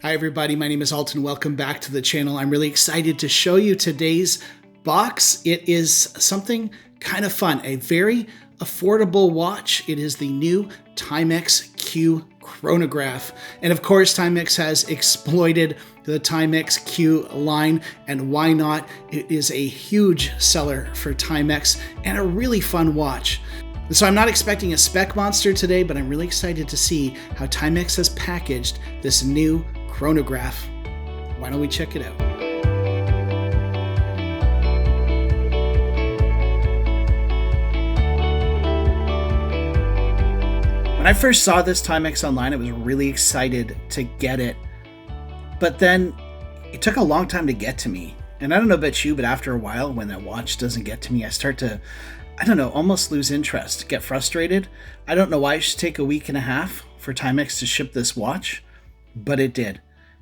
Hi everybody, my name is Alton. Welcome back to the channel. I'm really excited to show you today's box. It is something kind of fun, a very affordable watch. It is the new Timex Q Chronograph. And of course, Timex has exploited the Timex Q line, and why not? It is a huge seller for Timex and a really fun watch. So I'm not expecting a spec monster today, but I'm really excited to see how Timex has packaged this new chronograph. Why don't we check it out? When I first saw this Timex online, I was really excited to get it, but then it took a long time to get to me. And I don't know about you, but after a while, when that watch doesn't get to me, I start to, almost lose interest, get frustrated. I don't know why it should take a week and a half for Timex to ship this watch, but it did.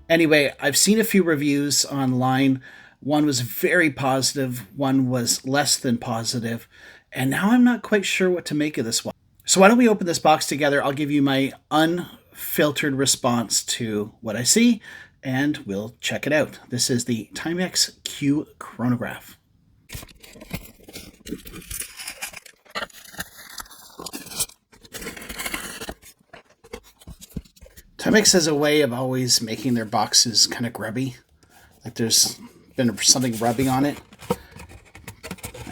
Anyway, I've seen a few reviews online. One was very positive, one was less than positive, and now I'm not quite sure what to make of this watch. So why don't we open this box together? I'll give you my unfiltered response to what I see, and we'll check it out. This is the Timex Q Chronograph. Timex has a way of always making their boxes kind of grubby. Like there's been something rubbing on it.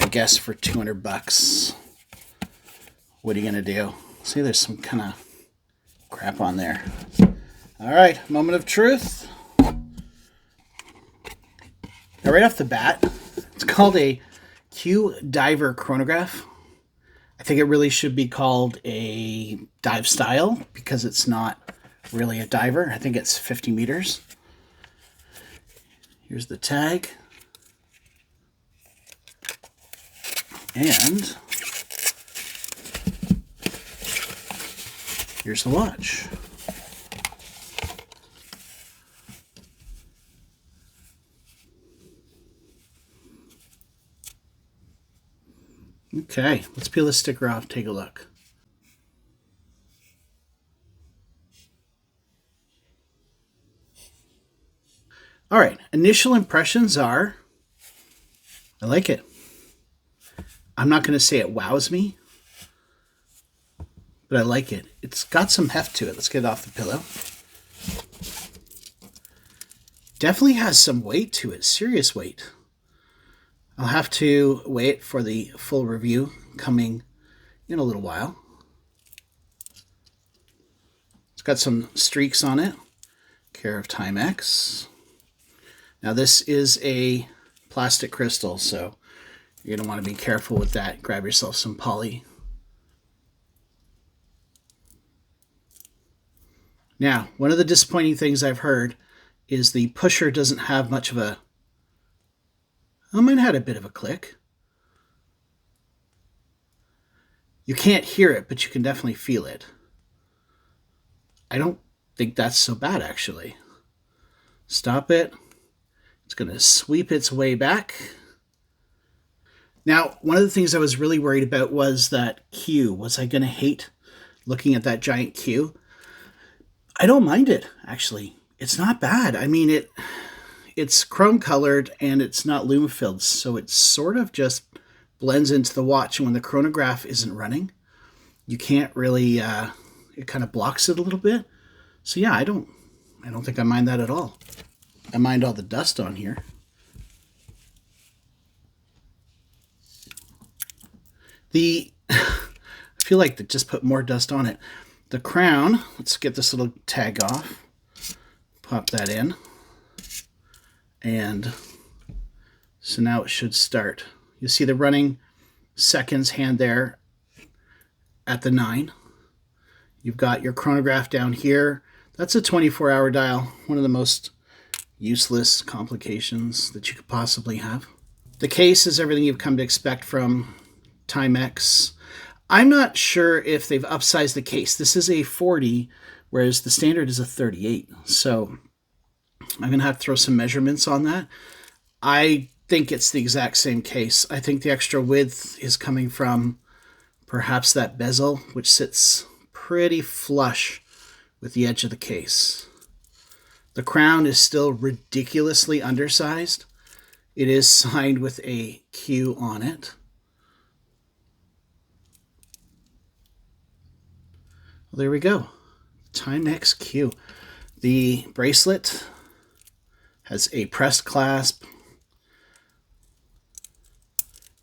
I guess for 200 bucks. What are you going to do? See, there's some kind of crap on there. All right, moment of truth. Now, right off the bat, it's called a Q Diver Chronograph. I think it really should be called a dive style because it's not really a diver. I think it's 50 meters. Here's the tag. And here's the watch. Okay, let's peel the sticker off, take a look. All right, initial impressions are, I like it. I'm not going to say it wows me, but I like it. It's got some heft to it. Let's get it off the pillow. Definitely has some weight to it, serious weight. I'll have to wait for the full review coming in a little while. It's got some streaks on it, care of Timex. Now this is a plastic crystal, so you're going to want to be careful with that. Grab yourself some poly. Now, one of the disappointing things I've heard is the pusher doesn't have much of a... Oh, mine had a bit of a click. You can't hear it, but you can definitely feel it. I don't think that's so bad, actually. Stop it. It's going to sweep its way back. Now, one of the things I was really worried about was that Q. Was I going to hate looking at that giant Q? I don't mind it, actually. It's not bad. I mean, it's chrome colored and it's not lume filled, so it sort of just blends into the watch. And when the chronograph isn't running, you can't really, it kind of blocks it a little bit. So yeah, I don't think I mind that at all. I mind all the dust on here. I feel like they just put more dust on it. The crown, let's get this little tag off. Pop that in. And so now it should start. You see the running seconds hand there at the 9. You've got your chronograph down here. That's a 24-hour dial, one of the most useless complications that you could possibly have. The case is everything you've come to expect from Timex. I'm not sure if they've upsized the case. This is a 40, whereas the standard is a 38. So I'm going to have to throw some measurements on that. I think it's the exact same case. I think the extra width is coming from perhaps that bezel, which sits pretty flush with the edge of the case. The crown is still ridiculously undersized. It is signed with a Q on it. Well, there we go. Timex Q. The bracelet has a pressed clasp.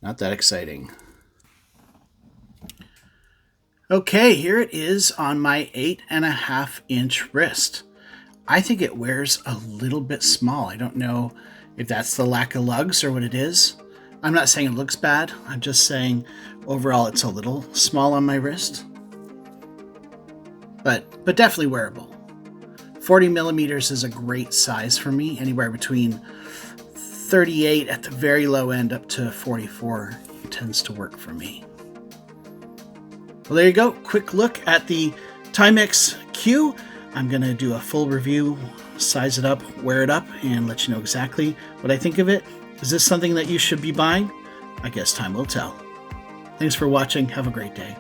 Not that exciting. Okay, here it is on my 8.5-inch wrist. I think it wears a little bit small. I don't know if that's the lack of lugs or what it is. I'm not saying it looks bad. I'm just saying overall it's a little small on my wrist. But definitely wearable. 40 millimeters is a great size for me. Anywhere between 38 at the very low end up to 44 tends to work for me. Well, there you go. Quick look at the Timex Q. I'm going to do a full review, size it up, wear it up, and let you know exactly what I think of it. Is this something that you should be buying? I guess time will tell. Thanks for watching. Have a great day.